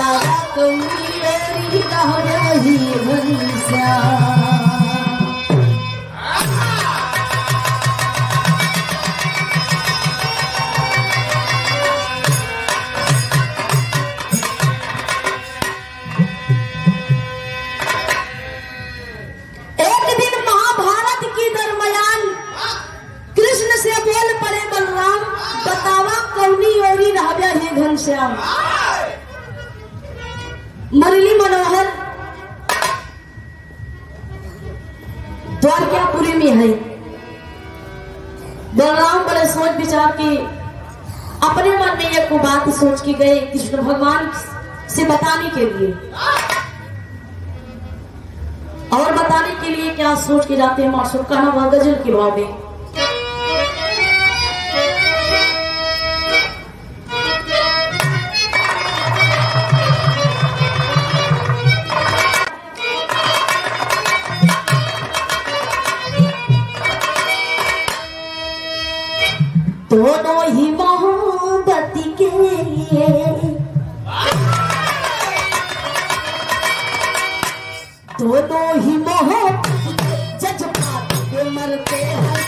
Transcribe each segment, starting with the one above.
बतावा कौनी मेरी रह रही घनश्याम। घनश्याम मुरली मनोहर द्वारकापुरी में है। बलराम बड़े सोच विचार के अपने मन में एक बात सोच के गए कृष्ण भगवान से बताने के लिए। और बताने के लिए क्या सोच के जाते हैं मासूम का नाम गजल के बाबे। दोनों ही मोहब्बत के लिए दोनों ही मोहब्बत जज्बात के मरते हैं।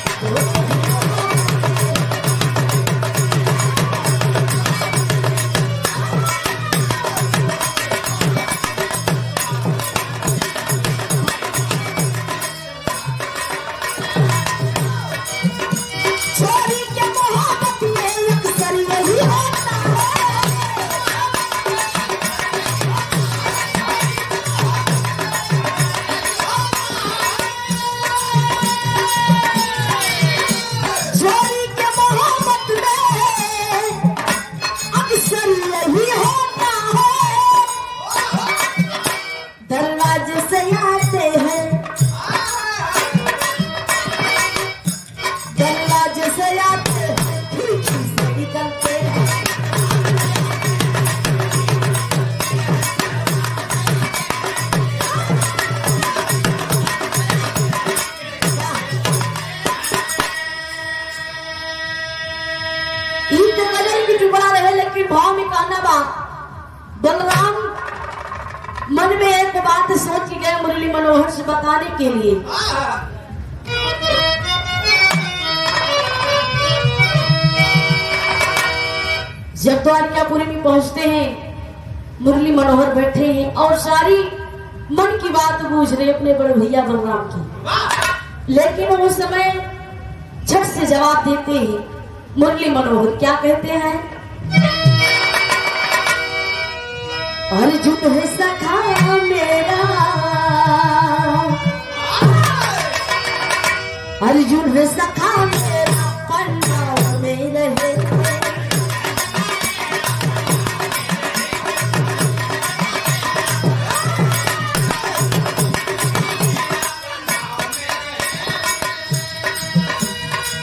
भाव में कहना बा बलराम मन में एक बात सोच के गए मुरली मनोहर से बताने के लिए। जब द्वारकापुरी में पहुंचते हैं मुरली मनोहर बैठे हैं और सारी मन की बात पूछ रहे अपने बड़े भैया बलराम की। लेकिन उस समय झट से जवाब देते हैं मुरली मनोहर। क्या कहते हैं? अर्जुन है सखा मेरा, अर्जुन है सखा मेरा, पंडा में रहे।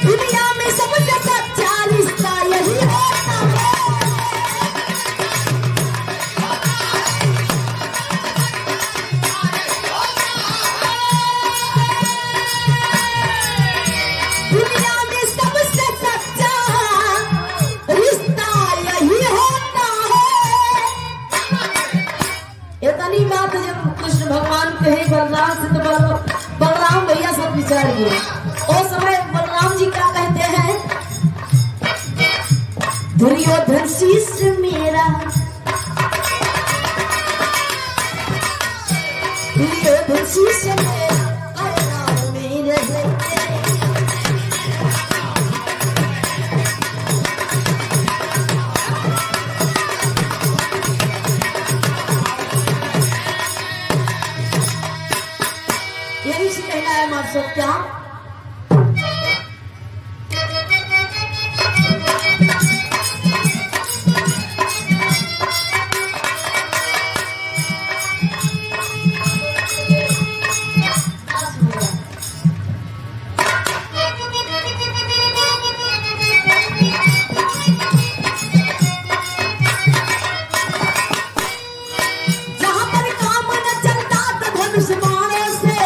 दुनिया में सबसे सच्चा रिश्ता यही होता है। भगवान कहे बलराम से तो बलराम भैया सब विचार गए। उस समय बलराम जी क्या कहते हैं? दुर्योधन शिष्य मेरा, दुर्योधन शिष्य मेरा, यही से कहना है मार्शल। क्या जहां पर काम न चलता तो धनुष बाणों से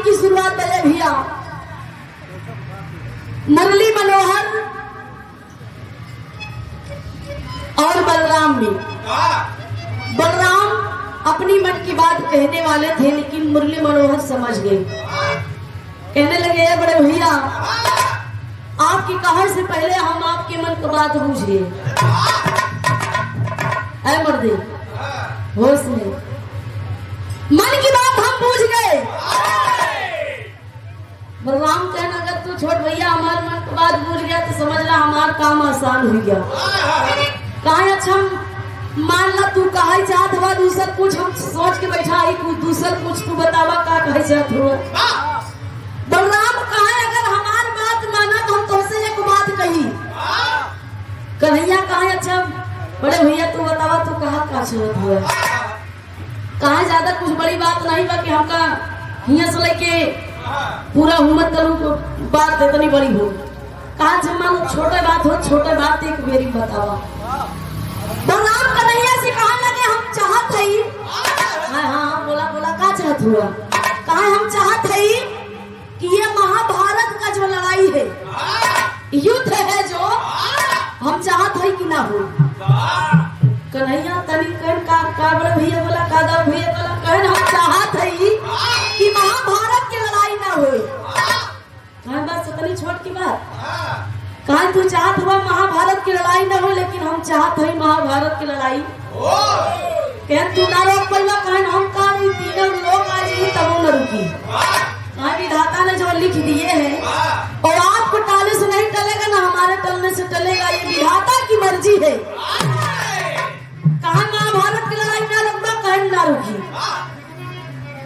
की शुरुआत बड़े भैया मुरली मनोहर और बलराम में। बलराम अपनी मन की बात कहने वाले थे, लेकिन मुरली मनोहर समझ गए। कहने लगे बड़े भैया, आपकी कहानी से पहले हम आपके मन की बात बूझ गए। ऐ मर्दे होश में, मन की बात हम बूझ गए। बलराम कहना, अगर तू छोड़ भैया हमारे मन की बात बूझ गया तो समझ ला हमारा काम आसान हो गया। कहा अच्छा मान ला तू कहा चाहत हुआ दूसर कुछ, हम सोच के बैठा ही कुछ दूसर कुछ, तू बतावा का कहे चाहत हुआ। बलराम कहा अगर हमारी बात माना तो हम तुमसे एक बात कही। कन्हैया कहा अच्छा बड़े भैया तू बतावा तू कहा का चाहत हुआ। कहा ज्यादा कुछ बड़ी बात नहीं बा कि हमका हिया से लेके पूरा हुम्मत करूं को बात इतनी बड़ी हो। कहा जब मान छोटे बात हो, छोटे बात एक मेरी बतावा। बलराम कन्हैया से कहा लगे हम चाहत हई। हाँ बोला बोला का चाहत हुआ। कहा हम चाहत हई कि ये महाभारत का जो लड़ाई है, युद्ध है जो, हम चाहत हई कि ना हो। कन्हैया तनी का बड़े भैया बोला का दा भैया बोला कहन हम चाहत हई कि महाभारत की लड़ाई ना हो। कहा बस इतनी छोट की बात। कहा तू चाहत हुआ महाभारत की लड़ाई ना हो, लेकिन हम चाहत हई महाभारत की लड़ाई। कहन तू ना रोक पल्ला, कहन हम का तीनों लोग आज ही तब न रुकी। कहा विधाता ने जो लिख दिए हैं और आपको टाले से नहीं टलेगा ना हमारे टलने से टलेगा, ये विधाता की मर्जी है। कहा महाभारत की लड़ाई ना रुकना, कहन ना रुकी।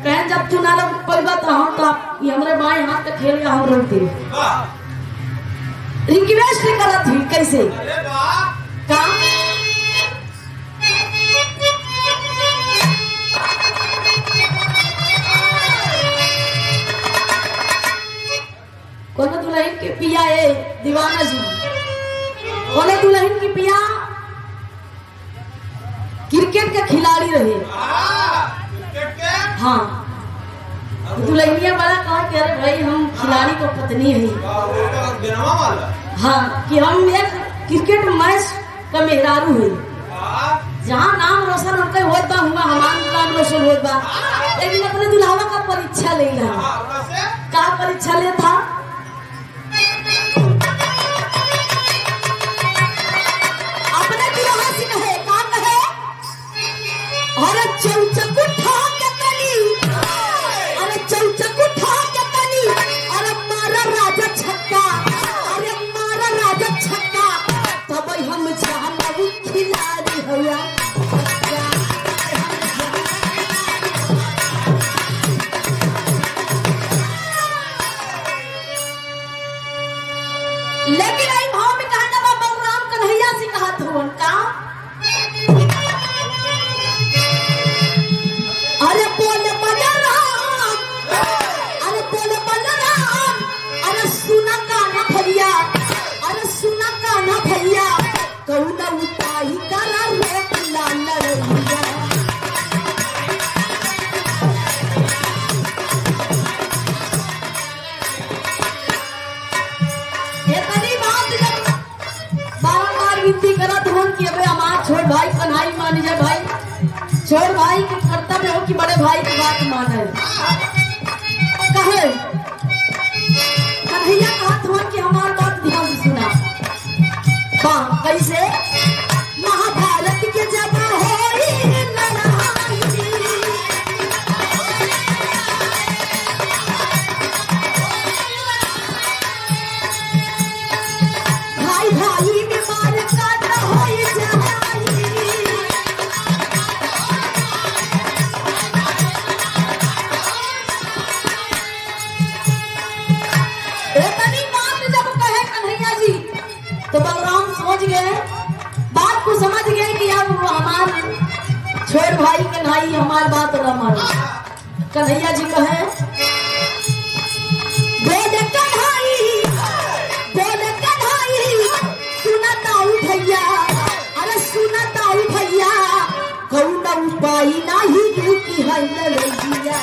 कहन जब तू ना रुक पल्ला तो हम तो ये हमारे बाएं हाथ का खेल हम रोक दे। रिक्वेस्ट करत थी कैसे का कोनो दुल्हन के पिया है दीवाना जी, कोनो दुल्हन की पिया क्रिकेट का खिलाड़ी रहे। हाँ दुल्हनिया बड़ा कहा कि अरे भाई हम खिलाड़ी को पत्नी है। हाँ कि हम एक क्रिकेट मैच का मेहरारू है, जहाँ नाम रोशन उनका होत बा हुआ हमारा नाम रोशन होत बा, लेकिन अपने दुल्हावा का परीक्षा ले रहा। का परीक्षा ले था? अपने दुल्हा से कहे का कहे अरे चौचक उठा के तनी, अरे चौचक उठा के तनी, अरे मारा राजा छक्का, अरे मारा राजा छक्का, तब हम जानबू खिलाड़ी हुआ। लेकिन आई भाव में कहना बा बलराम कन्हैया से कहा था उनका अरे बोले बलराम, अरे बोले बलराम, अरे सुना काना भैया, अरे सुना काना भैया, कौन उताही करा रोक ला लड़ैया। इतनी बात जब बार-बार विनती करत हूं कि अबे हमार छोड़ भाई कन्हैया मान जा भाई, छोड़ भाई के कर्तव्य हो कि बड़े भाई की बात माने। कहे कन्हैया कहा था कि हमारी बात ध्यान से सुना। हाँ कैसे? महाभारत के जब होई लड़ाई, भाई भाई में मार काट होई जाई। तो बलराम समझ गए, बात को समझ गए कि अब हमारे छोड़ भाई कन्हैया हमारी बात न मानो। कन्हैया जी कहे बोले कन्हैया सुना ताऊ भैया, अरे सुना ताऊ भैया, कौन उपाय नहीं की है लड़ैया।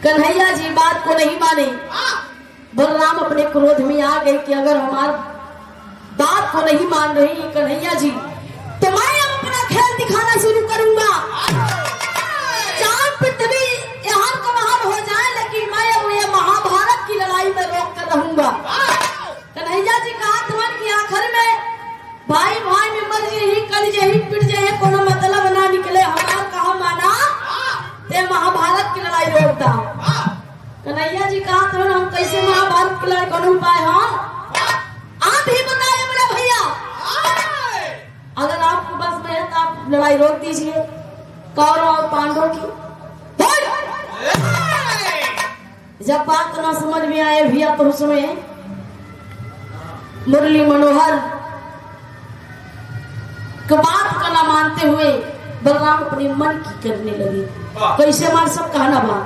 कन्हैया जी बात को नहीं माने। बलराम अपने क्रोध में आ गए कि अगर हमार बात को नहीं मान रही कन्हैया जी तो मैं अपना खेल दिखाना शुरू करूंगा। चांद पृथ्वी यहाँ का महान हो जाए लेकिन मैं अब ये महाभारत की लड़ाई में रोक कर रहूंगा। कन्हैया जी का हाथ मन की आखिर में भाई भाई में मर यही कर यही पिट जाए कोनो मतलब ना निकले हमार कहा माना ते महाभारत की लड़ाई रोकता। कन्हैया जी कहा तो हम कैसे महाभारत की लड़ाई कोनो उपाय हो आप ही बताइए बड़ा भैया। अगर आपके पास में है तो आप लड़ाई रोक दीजिए कौरव और पांडवों की। जब बात ना समझ में आए भैया तो उसमें मुरली मनोहर की बात का ना मानते हुए बलराम अपने मन की करने लगे। कैसे मान सब कहना बात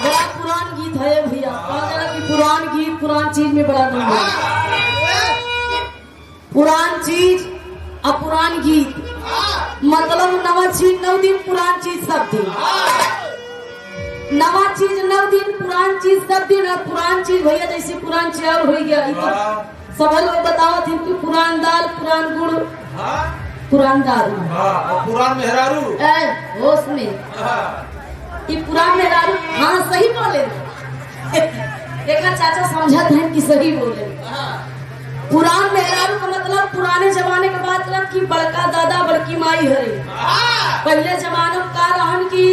बड़ा पुरान गीत है भैया। कि पुरान गीत पुरान चीज में बड़ा दम है। पुरान चीज और पुरान गीत मतलब नवा चीज 9 दिन पुरान चीज सब दिन। नवा चीज 9 दिन पुरान चीज सब दिन। और पुरान चीज भैया जैसे पुरान चावल हो गया सब लोग बताओ थे कि पुरान दाल पुरान गुड़ पुरान दाल पुरान मेहरारू होश में ये पुरान मेहरारू। हाँ सही बोले देखा चाचा समझत है कि सही बोले। पुरान मेहरारू का मतलब पुराने जमाने का बात मतलब कि बड़का दादा बड़की माई हरे। पहले जमाने का रहन की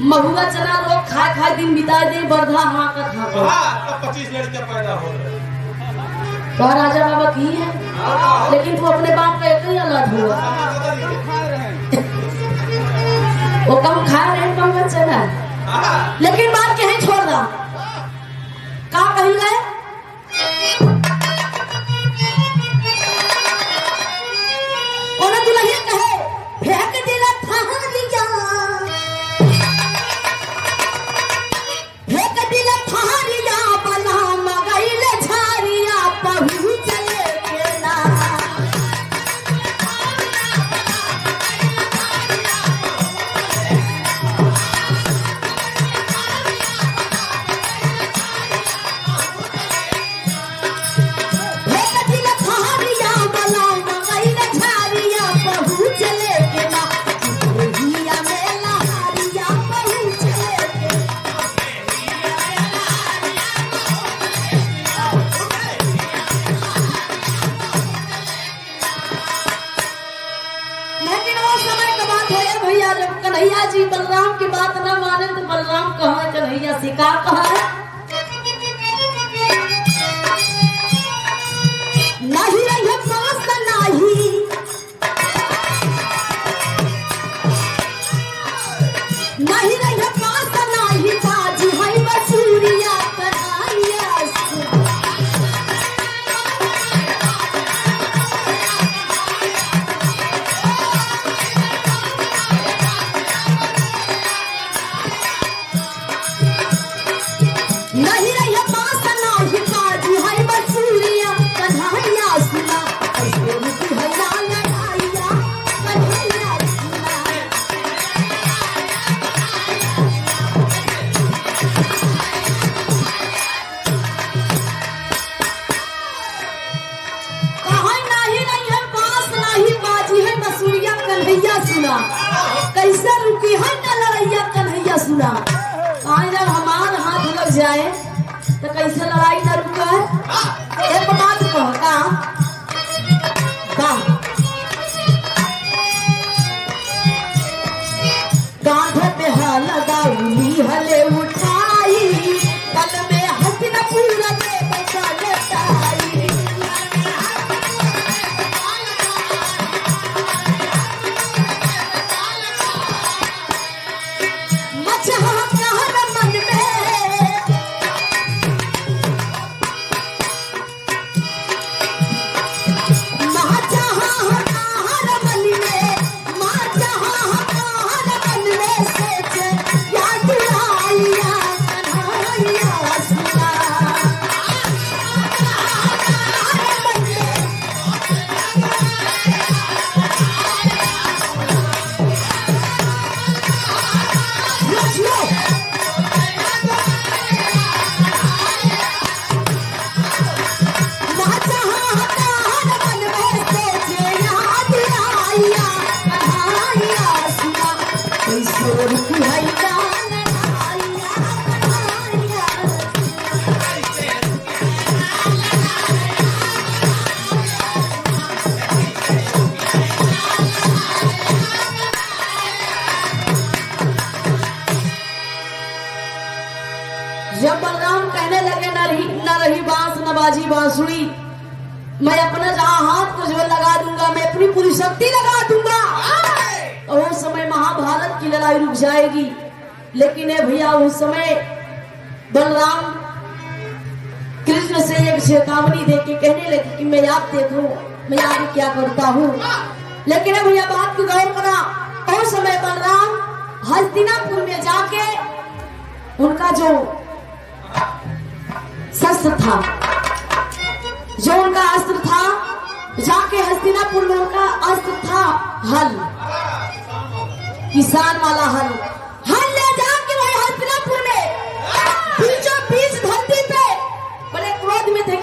महुआ चना लोग खाए खाए दिन बिता दे बर्धा हाँ का था 25 लड़के पैदा हो रहे तो राजा बाबा की है लेकिन तू अपने बाप का एक ही अलग हुआ वो कम खा रहे महुआ चना लेकिन बात कहीं छोड़ दा का कही गए। कोनो दुल्हन कहे फेंक दिला थारिया फेंक दिला थारिया बला मगैले झारिया पहु चले केला। कन्हैया जी बलराम की बात न माने तो बलराम कहा कन्हैया से का कहा नहीं रही पास नहीं नहीं रही पास नहीं बाजी है बसूरिया कन्हैया नहीं रही पास नहीं बाजी है बसूरिया कन्हैया सुना ऐसे रुकी है लड़ाइया कन्हैया सुना। कन्हैया सुना कैसे रुकी है न लड़ैया कन्हैया सुना। कहीं जब हमार हाथ लग जाए तो कैसे लड़ाई न रुका है। एक बात कह का कांधे पे हाल लगाउली हले उठाई कल में हंस न पूरा दे बचा लेताई। बांसुरी, मैं अपना जहां हाथ को जो लगा दूंगा, मैं अपनी पूरी शक्ति लगा दूंगा और उस समय महाभारत की लड़ाई रुक जाएगी। लेकिन है भैया उस समय बलराम कृष्ण से एक चेतावनी दे के कहने लगे कि मैं आप देखो मैं आगे क्या करता हूँ। लेकिन है भैया बात को गौर करा, उस समय बलराम हस्तिनापुर में जाके उनका जो शस्त्र था, जो उनका अस्त्र था, जाके हस्तिनापुर में उनका अस्त्र था हल, किसान वाला हल ले जाके वही हस्तिनापुर में बीचों बीच धरती पे बड़े क्रोध में थे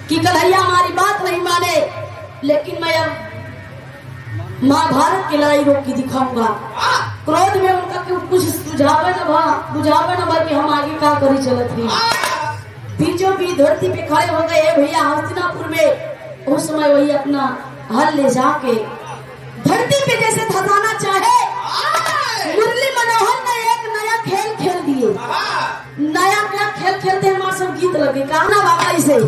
कि कन्हैया हमारी बात नहीं माने, लेकिन मैं अब महाभारत की लड़ाई रोक के दिखाऊंगा। क्रोध में उनका कुछ बुझावे न भा कि हम आगे क्या करी चलत रही। बीचों बीच धरती पे खड़े हो गए भैया हस्तिनापुर में। उस समय वही अपना हल ले जाके धरती पे जैसे धसाना चाहे, मुरली मनोहर ने एक नया खेल खेल दिए। नया क्या खेल खेलते हैं, हमारे सब गीत लगे गाना बाबा इसे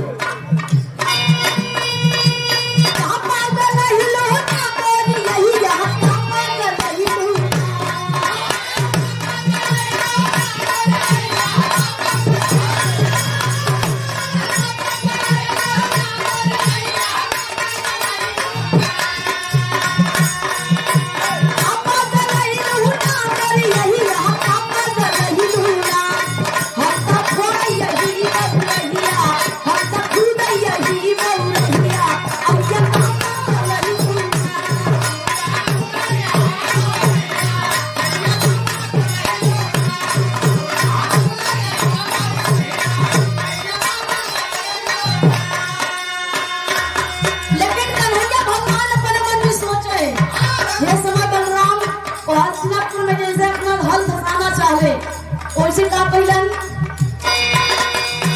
का पहिलन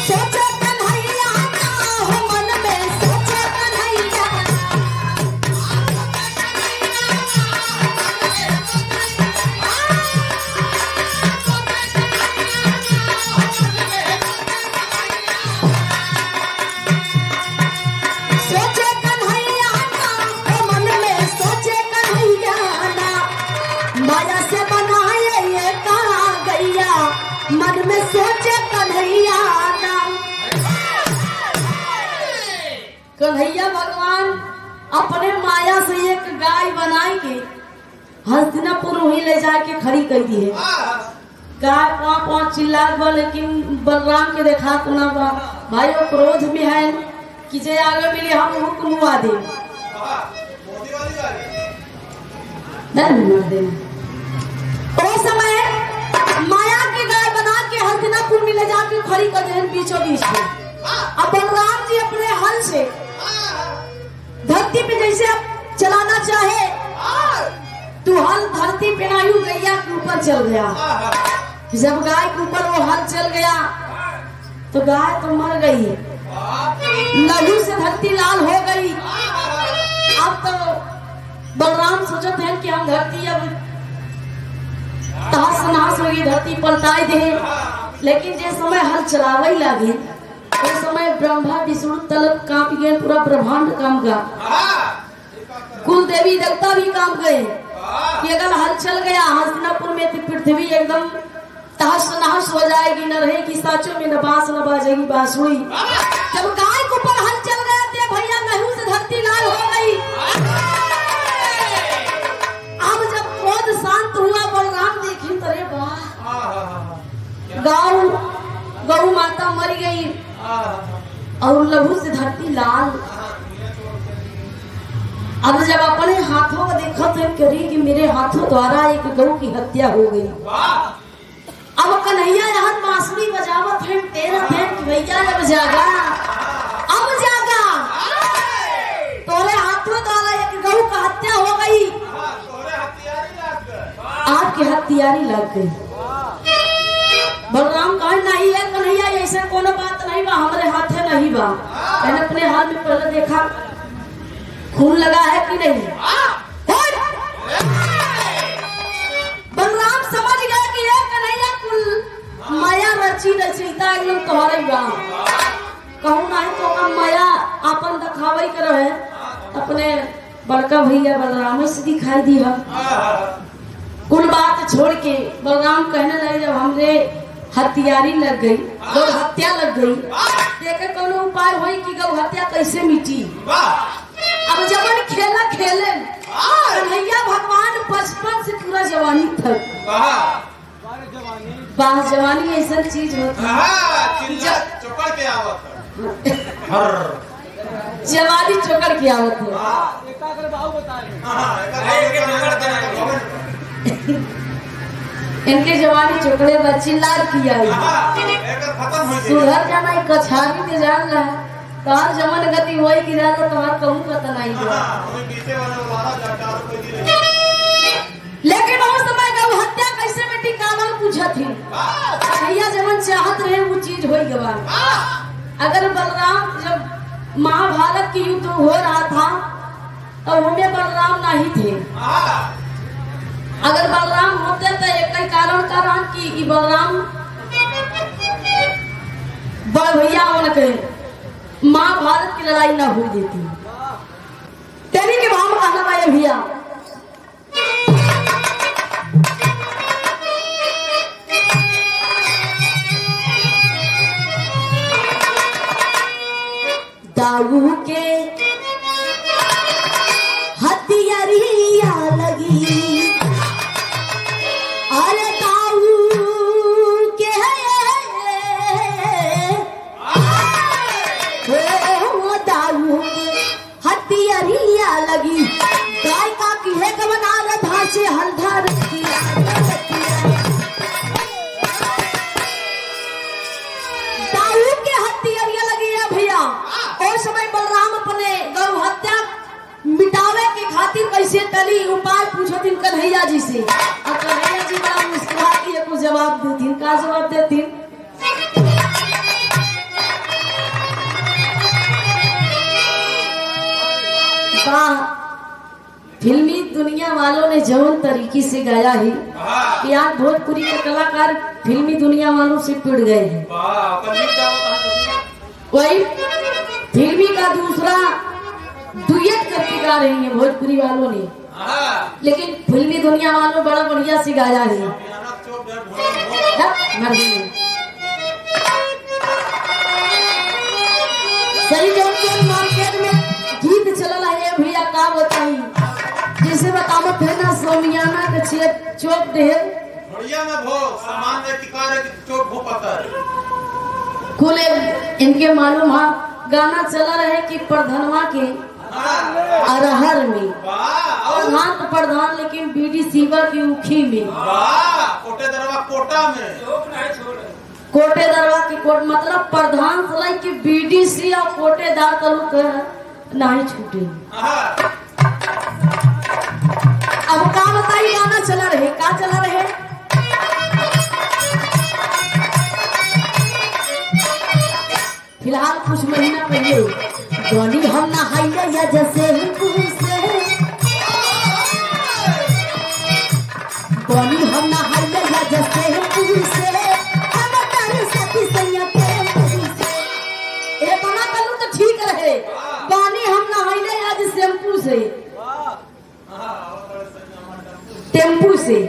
सोचे कन्हैया हो मन में सोचे कन्हैया सोचे कन्हैया हो मन में सोचे कन्हैया माया से बनाए ये कहा गैया मन में सोचे कन्हैया कन्हैया भगवान अपने माया से एक गाय बनाएंगे हस्तिनापुर वही ले जाके खड़ी कर दी है। गाय पाँच चिल्ला बा, लेकिन बलराम के देखा तो ना बा भाई वो क्रोध में है कि जे आगे मिले हम हुक्म हुआ दे उस समय माया की गाय बना के हस्तिनापुर में ले जाके खड़ी कर दे बीचों बीच में। अब बलराम जी अपने हल से धरती पे जैसे अब चलाना चाहे तो हल धरती पे नायु गैया के ऊपर चल गया। जब गाय के ऊपर वो हल चल गया तो गाय तो मर गई, लहू से धरती लाल हो गई। अब तो बलराम सोचते हैं कि हम धरती अब तहस नहस होगी, धरती पलटाई दे। लेकिन जे समय हल चलावे लगे उस समय ब्रह्मा विष्णु तलब कांप गए, पूरा ब्रह्मांड कांप गया, कुल देवी देवता भी कांप गए कि अगर हल चल गया हस्तिनापुर में तो पृथ्वी एकदम तहस नहस हो जाएगी, न रहेगी साचों में, न बांस न बाजेगी बांसुरी। जब गाय के ऊपर हल चल गया तो भैया लहू से धरती लाल हो गई। अब जब क्रोध शांत हुआ बलराम देखी तरे गौ माता मर गई और लहू से धरती लाल। अब जब अपने हाथों को देखा तो करी कि मेरे हाथों द्वारा एक गौ की हत्या हो गई। अब कन्हैया यहाँ बांसुरी बजावत है तेरा देख भैया अब जागा, अब जागा, तोरे हाथों द्वारा एक गौ का हत्या हो गई, आपकी हत्यारी लग गई। बलराम कहा नहीं है कन्हैया ऐसा कोनो बात नहीं बा, हमारे हाथे नहीं बा। मैंने अपने हाथ में पहले देखा खून लगा है कि नहीं। बलराम समझ गया कि ये कन्हैया कुल माया रची रचयिता एकदम तोहरे बा। कहूँ नहीं तो का माया अपन दिखावे कर रहे अपने बड़का भैया बलराम से दिखाई दी है। कुल बात छोड़ के बलराम कहने लगे जब हमरे हत्यारी लग गई, गौ हत्या लग गई, देखे कोनो उपाय होई कि गौ हत्या कैसे मिटी। अब जवन खेला खेले कन्हैया भगवान बचपन से पूरा जवानी तक बाह जवानी ऐसा चीज होती है चौकड़ के आवत जवानी चौकड़ के आवत है। इनके जवानी चौकड़े बच्ची लाल किया सुधर जाना एक कछारी के जान रहा है तोहर जमन गति वही की ज्यादा तोहर कहूँ का तनाई लेकिन उस समय गौ हत्या कैसे मिटी कानल पूछा थी भैया जमन चाहत रहे वो चीज हो गवा। अगर बलराम जब महाभारत की युद्ध हो रहा था तो हमें बलराम नहीं थे। अगर बलराम होते तो एक ही कारण कि बलराम बड़ भैया होने के महाभारत की लड़ाई ना हो देती। तेरी के भाव कहना भाई भैया दाऊ के हथियारिया लगी अरे दाऊ के दाऊ के हथियारिया लगी गाय का की है कमना रधा से हल्धा रखिया दाऊ के हथियारिया लगी है भैया। और समय बलराम अपने गौ हत्या मिटावे के खातिर कैसे तली उपाय पूछथिन कन्हैया जी से और कन्हैया जी बड़ा मुस्कुरा के कुछ जवाब देथिन। का जवाब देथिन फिल्मी दुनिया वालों ने जौन तरीके से गाया है कि आज भोजपुरी के कलाकार फिल्मी दुनिया वालों से पिट गए हैं। वही फिल्मी का दूसरा डुएट करके गा रही है भोजपुरी वालों ने, लेकिन फिल्मी दुनिया वालों बड़ा बढ़िया से गाया है। सही जब मार्केट में गीत चल है भैया का बताई जैसे बतावत है ना सोमियाना के चौक ढेर बढ़िया में भो सामान में टिका रे चौक भो पता है खुले इनके मालूम है गाना चला रहे कि प्रधानवा के अरहर में प्रधान तो प्रधान लेकिन बीडी सीवा की उखी में कोटे दरवा कोटा में कोटे दरवा की कोट मतलब प्रधान सलाई की बीडीसी और कोटेदार तलुक नहीं छूटे। अब का बताई गाना चला रहे का चला रहे फिलहाल कुछ महीना पहले गली हम नहाइया या जैसे गली हम नहाइया या जैसे बना करूँ तो ठीक रहे पानी हम नहाइले आज शैम्पू से टेम्पू से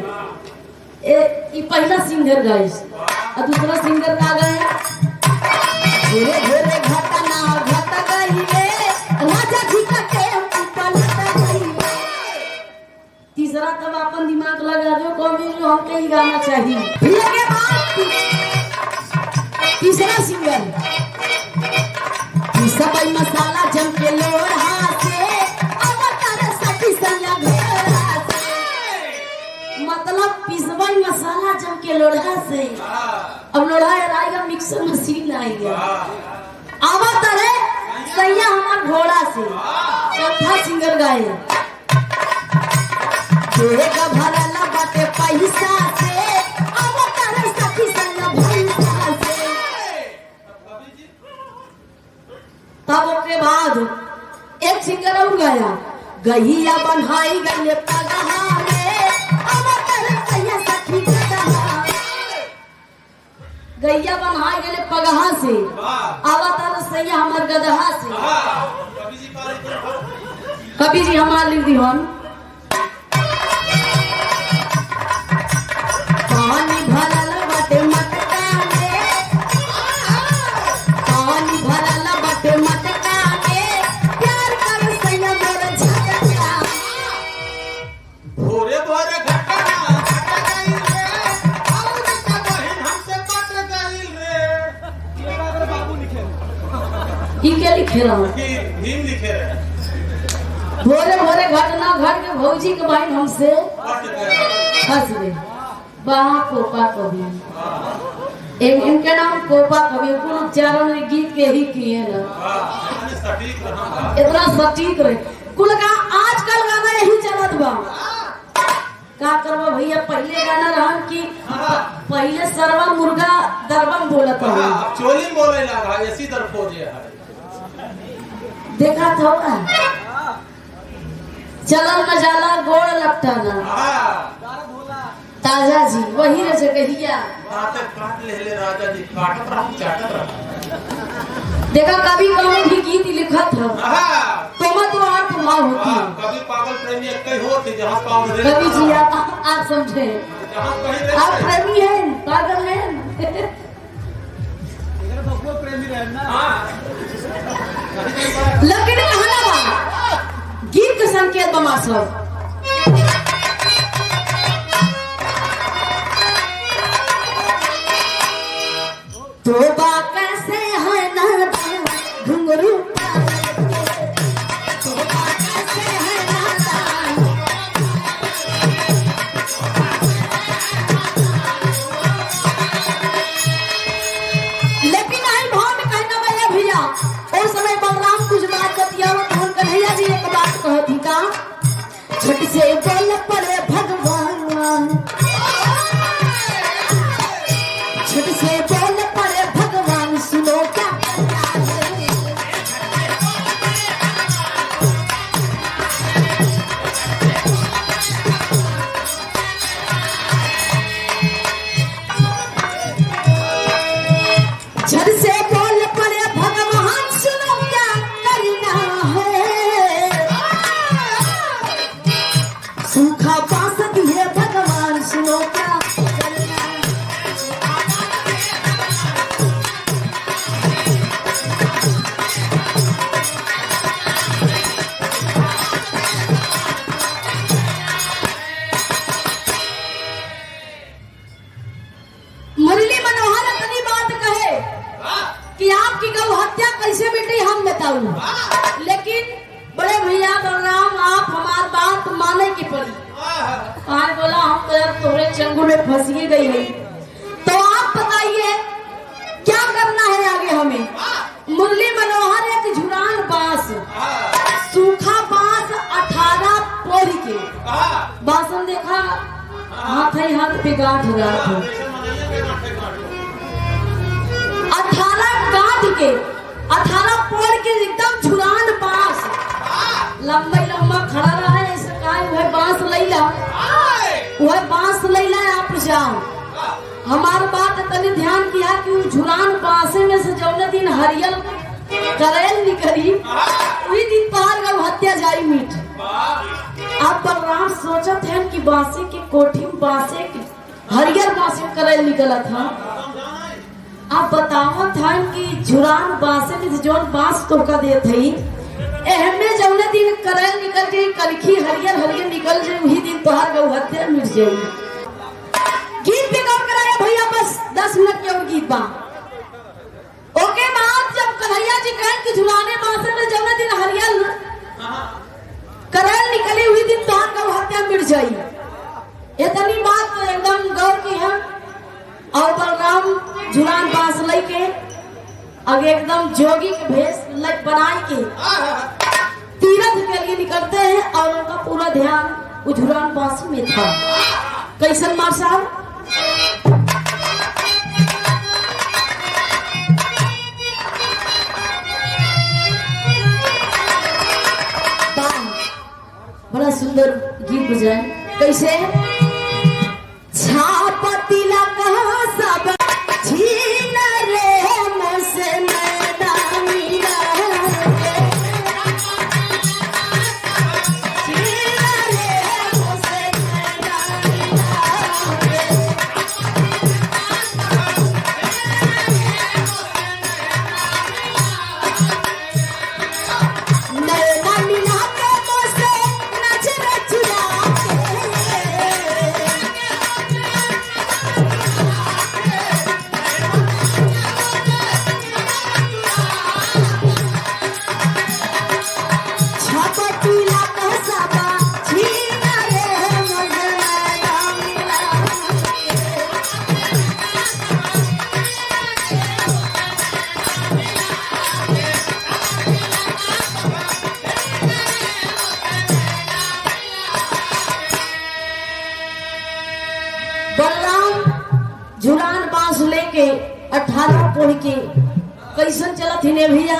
पहला सिंगर गए और दूसरा सिंगर का गए धीरे धीरे घटना घट गई राजा जी का टेम्पू पलट गई। तीसरा तब अपन दिमाग लगा दो कौन हम कहीं गाना चाहिए लगे बात तीसरा सिंगर सब मसाला जम के लोढ़ा से मतलब पिसवाई मसाला जम के लोढ़ा से अब लोढ़ा आएगा मिक्सर मशीन आएगा आवत है सैया हमार घोड़ा से चौथा सिंगर गाए का भरला बाटे पैसा से आवत है सखी सैया भैंसा से। तब के बाद एक सिंगर और गाया गहिया बन्हाई गई पगहा में अब तर सैया सखी गदहा गैया बन्हाए गेले पगहा से, आवता रसैया हमर गदहा से। कवि जी हमार लिख दी हम पानी भरल बटे मटका में, पानी भरल बटे मटका में, प्यार कर रसैया मोर झटका। भोरे भोरे घटना घट गई रे, और का बहन हमसे कट गई रे। ये बाबू बाबू लिखे, ई के लिखे रहा कि भीम लिखे रहे। भोरे भोरे घटना घट के भौजी के बहन हमसे कट गए। हंस गए। वाह कोपा कवि, इनके नाम कोपा कवि, कुल उच्चारण में गीत के ही किए ना, सटीक रहा। इतना सटीक रहे। कुल का आजकल गाना यही चलत बा। का करबो भैया, पहले गाना रहन की पहले सरवा मुर्गा दरबम बोलत हो, अब चोली बोले लगा ऐसी दर खोजे है। देखा था ना चलल न जाला गोड़ लपटाना। ताजा जी वही रे जगहिया बातें काट ले राजा जी, काटत रहा चाटत रहा। देखा कभी कभी भी गीत लिखत है तो मत आठ भाव होती है। कभी पागल प्रेमी एक कई होती जहाँ पाँव दे। कभी जी आप समझे, जहाँ कहीं दे। आप प्रेमी हैं, पागल हैं। प्रेमी रहना। लेकिन कहना बा गीत के संकेत बमा सब तो बा कैसे है ना घुंघरू तो बा कैसे है ना। लेकिन आई भाव में कहना भैया भैया उस समय बलराम कुछ बात बतियावत हम कन्हैया जी एक बात कहती का झट से बोल पड़े भगवान, झट से बोल पड़े भगवान सुनो क्या। झट से बोल पड़े भगवान सुनो क्या करना है, सूखा बांस दिए भगवान सुनो क्या करना है। मुरली मनोहर अपनी बात कहे कि आपकी गौ हत्या कैसे मिटी हम बताऊं, लेकिन बड़े भैया बलराम आप हमारी बात माने की पड़ी। आज बोला हम तो यार तोरे चंगुल में फंसी गई है, तो आप बताइए क्या करना है आगे हमें। मुरली मनोहर एक झुरान बांस, सूखा बांस 18 पोरी के बासन देखा हाथ ही हाथ पे गांठ हो रहा था। 18 काट के 18 पोर के एकदम झुरान बांस लंबा लंबा खड़ा रहा है। ऐसे कहा वह बांस लैला, वह बांस लैला आप जाओ। हमार बात तने ध्यान किया कि उस झुरान बांसे में से जौने दिन हरियल करेल निकली वही दिन पहाड़ का हत्या जाई मीठ। आप बलराम सोचत हैं कि बांसे की कोठी बांसे की हरियल बांसे करेल निकला था। आप बतावत था कि झुरान बांसे में जौन बांस तोका दे थी एहमे जौने दिन करेल निकल गई कलखी हरियर हरियर निकल जाए वही दिन तोहार गौ हत्या मिट जाई। गीत पे गौर कराया भैया, बस 10 मिनट के और गीत बा। ओके बाद जब कन्हैया जी कहें कि झुलाने बांसे में जौने दिन हरियर करेल निकली हुई दिन तोहार गौ हत्या मिट जाई। इतनी बात तो एकदम गौर की है। और बलराम झुलान बांस लई के आगे एकदम जोगी के भेष बनाए के तीरथ के लिए निकलते हैं और उनका पूरा ध्यान झुलान बांस में था। कैसन मार साहब बड़ा सुंदर गीत बजाए। कैसे छापती लगा सब ओढ़ के कैसन चलत हिने भैया।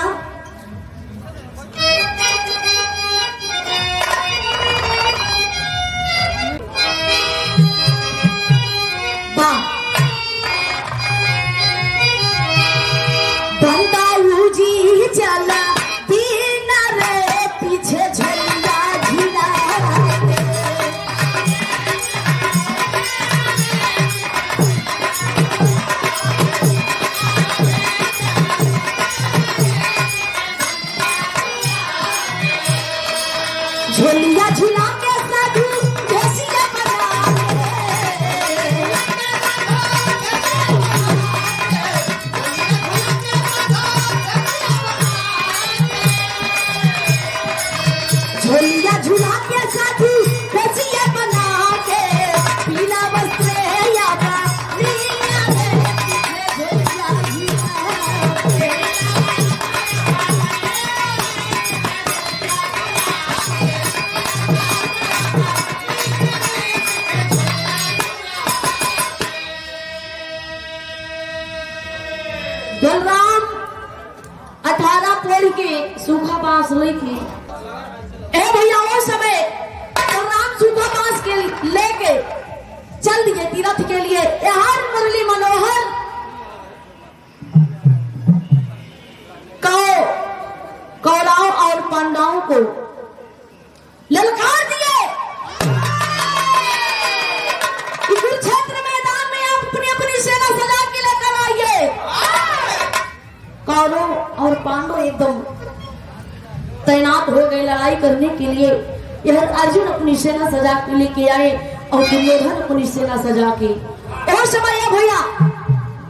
बंदाऊ जी चला दीना रे पीछे झोलिया झूला झोलिया झूला के साधु देसिया बना झोलिया झूला के साधु देसिया बना के पीला वस्त्र यादा नीला रे झोलिया झूला बलराम 18 पेड़ के सूखा बांस लेके ए भैया वो समय बलराम सूखा बांस के लेके चल दिए तीर्थ के लिए। यहाँ मुरली मनोहर कौरव और पांडवों को ललकार दिए कि कुरुक्षेत्र मैदान में आप अपनी अपनी सेना सजा के लेकर आइए। कौरव और पांडव एकदम तैनात हो गए लड़ाई करने के लिए। यह अर्जुन अपनी सेना सजा के लेके आए और दुर्योधन अपनी सेना सजा के। और समय है भैया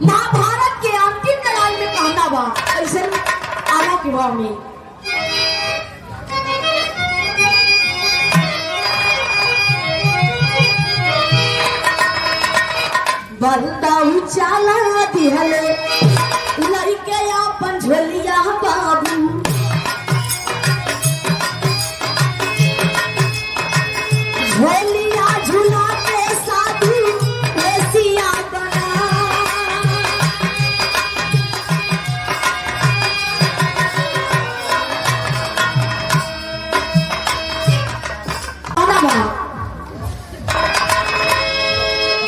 महाभारत के अंतिम लड़ाई में कहना बा ऐसे आना के भाव में बंदाऊ चाला दिहले लड़के अपन झोलिया बाबू झोलिया झूला के साधु देसिया बना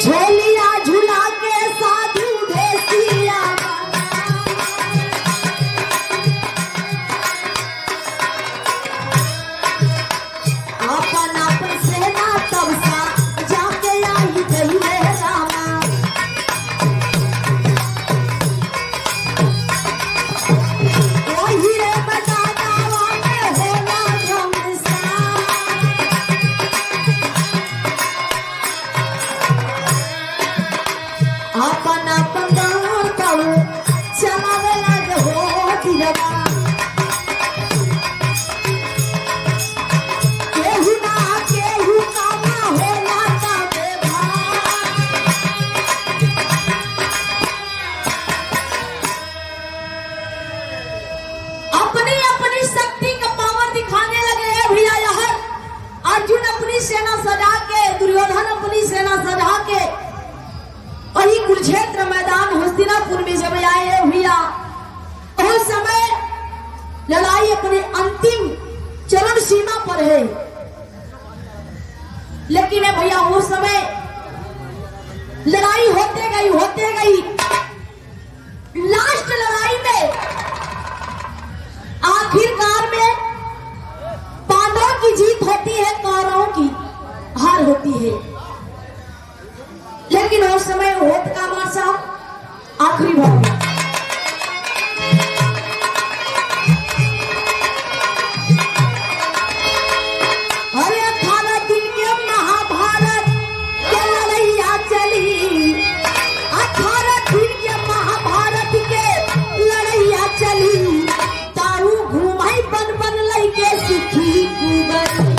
झोलिया झूला के साधु देसिया अपन अपन सेना तब सा जाके आई गई है रामा। वही रे बतावा में होला घमसान अपन अपन गाँव तब चलावे लगे हो दिलवा केहू ना केहू कामा होला तबे अपनी अपनी शक्ति का पावर दिखाने लगे हैं भैया। यहाँ अर्जुन अपनी सेना सजा के दुर्योधन अपनी सेना सजा के वही कुरुक्षेत्र मैदान हस्तिनापुर में जब आए भैया उस समय लड़ाई अपने अंतिम चरम सीमा पर है। लेकिन भैया वो समय लड़ाई होते गई लास्ट लड़ाई में आखिरकार में पांडवों की जीत होती है कौरवों की हार होती है। लेकिन उस समय होत का मासा आखिरी भाग अरे 18 दिन के महाभारत के लड़ैया चली 18 दिन के महाभारत के लड़ैया चली तारू घुमाई बन बन लई के सुखी कुबर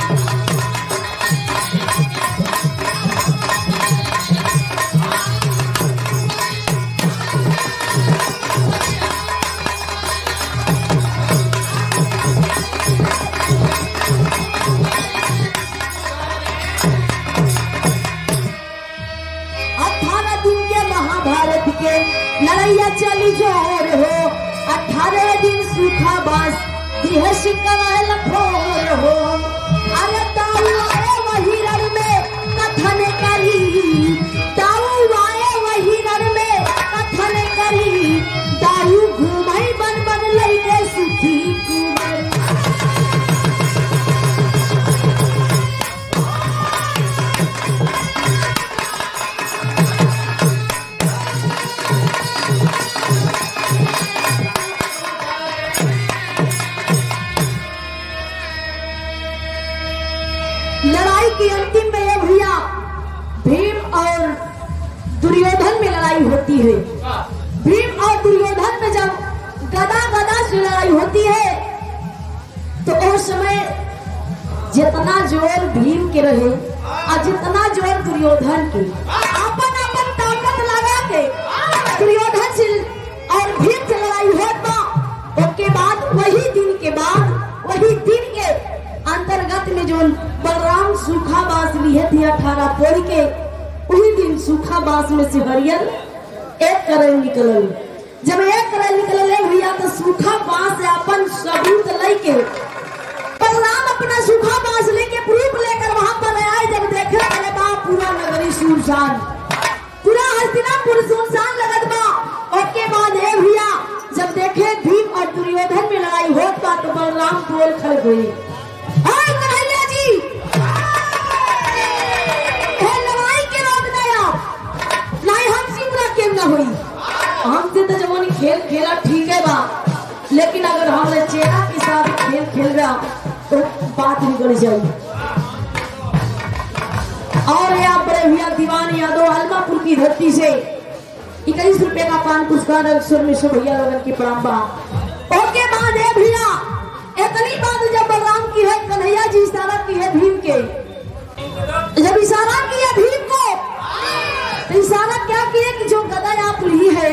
कन्हैया चली जोर हो 18 दिन सूखा बांस दिह शिकवा लखोर हो अरे ताऊ आए वही रण में कथन करी ताऊ आए वही रण में कथन करी दारू घूमई बन बन लइके सुखी कुंवर लड़ाई की अंतिम में ये भैया भीम और दुर्योधन में लड़ाई होती है। भीम और दुर्योधन में जब गदा से लड़ाई होती है तो उस समय जितना जोर भीम के रहे और जितना जोर दुर्योधन के अपन अपन ताकत लगा के दुर्योधन से और भीम से लड़ाई होता उसके बाद वही दिन के अंतर्गत में जो बलराम सूखा बांस लिए थे 18 पोड़ी के वही दिन सूखा बांस में से हरियल एक करेल निकलल। जब एक करेल निकलल भैया तो सूखा बांस अपन सबूत लेके बलराम अपना सूखा बांस लेके प्रूफ लेकर वहां पर आए। जब देखे अरे बा पूरा नगरी सुनसान पूरा हस्तिनापुर सुनसान लगत बा। उसके बाद ए भैया जब देखे भीम और दुर्योधन में लड़ाई होत बा तो बलराम बोल खड़ गई कन्हैया जी लड़ाई के रोक दया नहीं हमसे पूरा केम ना हुई हमसे तो जवानी खेल खेला ठीक है बा लेकिन अगर हमने चेहरा के साथ खेल खेल रहा तो बात बिगड़ जाए। और यहाँ बड़े भैया दीवान यादव अलमापुर की धरती से 21 रुपए का पान पुरस्कार अक्सर में सब भैया लोगन की प्रणाम बा। ओके बाद है भैया इतनी बात जब बलराम की है कन्हैया जी इशारा की है भीम के जब इशारा किया भीम को तो इशारा क्या किए कि जो गदा आप ली है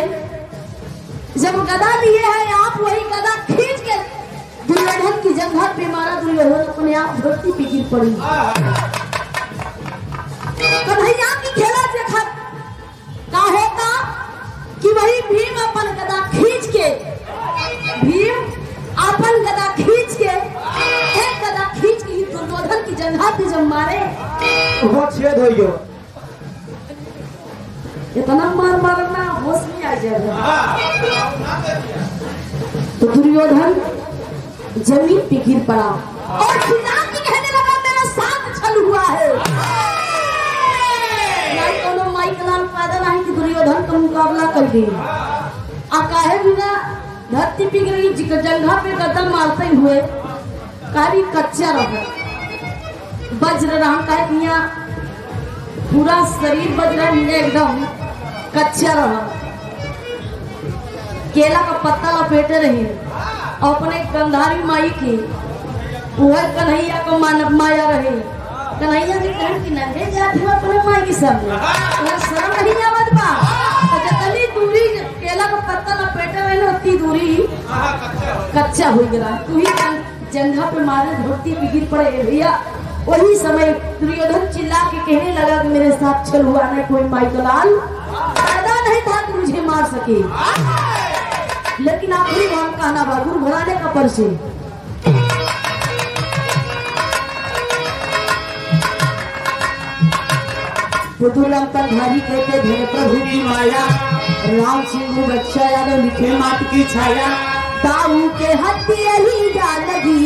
जब गदा लिए है आप वही गदा खींच के दुर्योधन की जगह पे मारा। दुर्योधन अपने आप धरती पे गिर पड़ी। कन्हैया की खेला देखा का होता कि वही भीम अपन गदा खींच के एक गदा खींच के दुर्योधन की जगह पे जब मारे वो छेद हो गयो। इतना मारना होश में आ जाएगा तो दुर्योधन जमीन पे गिर पड़ा और चिल्ला के कहने लगा मेरा साथ छल हुआ है। नहीं कोनो माइक लाल पैदा नहीं कि दुर्योधन का मुकाबला कर दे काहे बिना धरती पे गिरी जगह पे कदम मारते हुए कारी कच्चा रहा वज्र रहा का पूरा शरीर वज्र एकदम कच्चा रहा। केला का पत्ता लपेटे रही अपने गंधारी माई की वह कन्हैया को माया रही। कन्हैया जी कहें कि नंगे जाती हो अपने माई के सामने शर्म नहीं आवत बा तो जितनी दूरी केला का पत्ता लपेटे रहे ना उतनी दूरी कच्चा हो गया। तू ही जंघा पे मारे धरती पे गिर पड़े भैया। वही समय दुर्योधन चिल्ला के कहने लगा कि मेरे साथ छल हुआ नहीं कोई माई का लाल पैदा नहीं था कि मुझे मार सके। लेकिन आखिरी वहां कहना बहादुर घराने का परसे पुतुलम पर धारी कहते थे प्रभु की माया राम सिंह बच्चा यादव लिखे मात की छाया दाऊ के हत्या ही जा लगी